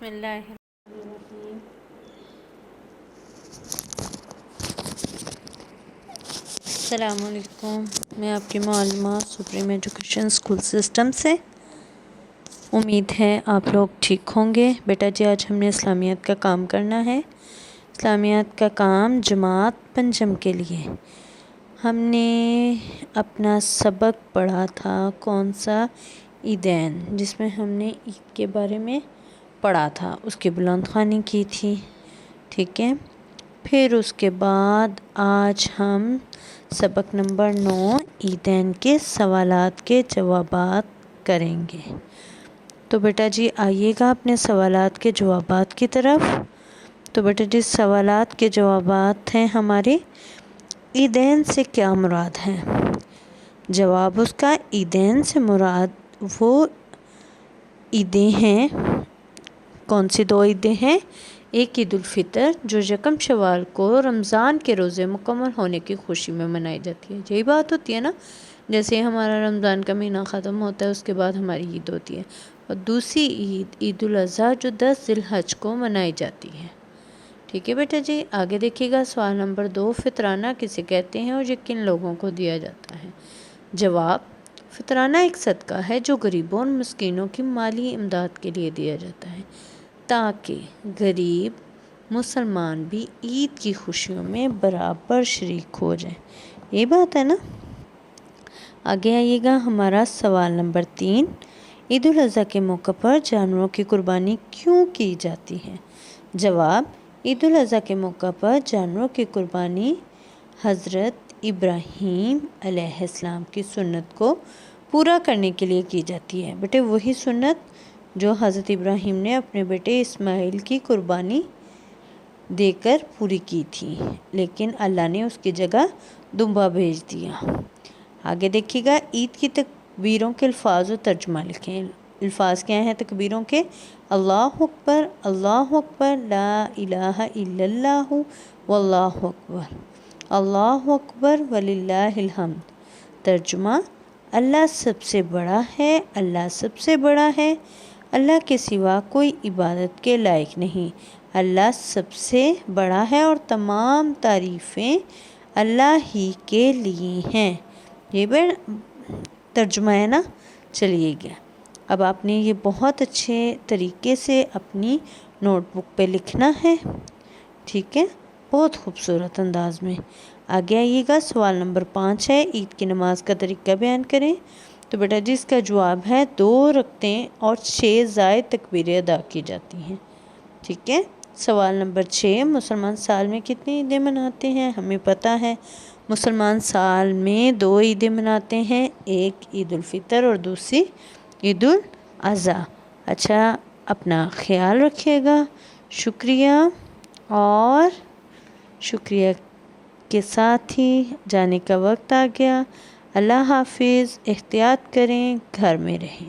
بسم اللہ الرحمن السلام علیکم، میں آپ کی معلمہ سپریم ایجوکیشن اسکول سسٹم سے۔ امید ہے آپ لوگ ٹھیک ہوں گے۔ بیٹا جی آج ہم نے اسلامیات کا کام کرنا ہے۔ اسلامیات کا کام جماعت پنجم کے لیے ہم نے اپنا سبق پڑھا تھا، کون سا؟ عیدین، جس میں ہم نے عید کے بارے میں پڑھا تھا، اس کی بلند خوانی کی تھی، ٹھیک ہے۔ پھر اس کے بعد آج ہم سبق نمبر 9 عیدین کے سوالات کے جوابات کریں گے۔ تو بیٹا جی آئیے گا اپنے سوالات کے جوابات کی طرف۔ تو بیٹا جی سوالات کے جوابات ہیں ہمارے، عیدین سے کیا مراد ہے؟ جواب اس کا، عیدین سے مراد وہ عیدیں ہیں، کون سی دو عیدیں ہیں؟ ایک عید الفطر جو یکم شوال کو رمضان کے روزے مکمل ہونے کی خوشی میں منائی جاتی ہے، یہی بات ہوتی ہے نا، جیسے ہمارا رمضان کا مہینہ ختم ہوتا ہے اس کے بعد ہماری عید ہوتی ہے۔ اور دوسری عید عید الاضحیٰ جو 10 ذی الحج کو منائی جاتی ہے، ٹھیک ہے بیٹا جی۔ آگے دیکھیے گا سوال نمبر 2، فطرانہ کسے کہتے ہیں اور یہ کن لوگوں کو دیا جاتا ہے؟ جواب، فطرانہ ایک صدقہ ہے جو غریبوں اور مسکینوں کی مالی امداد کے لیے دیا جاتا ہے تاکہ غریب مسلمان بھی عید کی خوشیوں میں برابر شریک ہو جائیں، یہ بات ہے نا۔ آگے آئیے گا ہمارا سوال نمبر 3، عید الاضحیٰ کے موقع پر جانوروں کی قربانی کیوں کی جاتی ہے؟ جواب، عید الاضحیٰ کے موقع پر جانوروں کی قربانی حضرت ابراہیم علیہ السلام کی سنت کو پورا کرنے کے لیے کی جاتی ہے۔ بیٹے وہی سنت جو حضرت ابراہیم نے اپنے بیٹے اسماعیل کی قربانی دے کر پوری کی تھی، لیکن اللہ نے اس کی جگہ دمبا بھیج دیا۔ آگے دیکھیے گا عید کی تکبیروں کے الفاظ و ترجمہ لکھیں۔ الفاظ کیا ہیں تکبیروں کے؟ اللہ اکبر، لا الہ الا اللہ، واللہ اکبر، اللہ اکبر وللہ الحمد۔ ترجمہ، اللہ سب سے بڑا ہے، اللہ سب سے بڑا ہے، اللہ کے سوا کوئی عبادت کے لائق نہیں، اللہ سب سے بڑا ہے اور تمام تعریفیں اللہ ہی کے لیے ہیں۔ یہ ترجمہ ہے نا۔ چلیے گیا، اب آپ نے یہ بہت اچھے طریقے سے اپنی نوٹ بک پہ لکھنا ہے، ٹھیک ہے، بہت خوبصورت انداز میں۔ آگے آئیے گا سوال نمبر 5 ہے، عید کی نماز کا طریقہ بیان کریں۔ تو بیٹا جی اس کا جواب ہے 2 رکعتیں اور 6 زائد تکبیریں ادا کی جاتی ہیں، ٹھیک ہے۔ سوال نمبر 6، مسلمان سال میں کتنی عیدیں مناتے ہیں؟ ہمیں پتہ ہے مسلمان سال میں 2 عیدیں مناتے ہیں، ایک عید الفطر اور دوسری عید الاضحیٰ۔ اچھا، اپنا خیال رکھیے گا، شکریہ، اور شکریہ کے ساتھ ہی جانے کا وقت آ گیا۔ اللہ حافظ، احتیاط کریں، گھر میں رہیں۔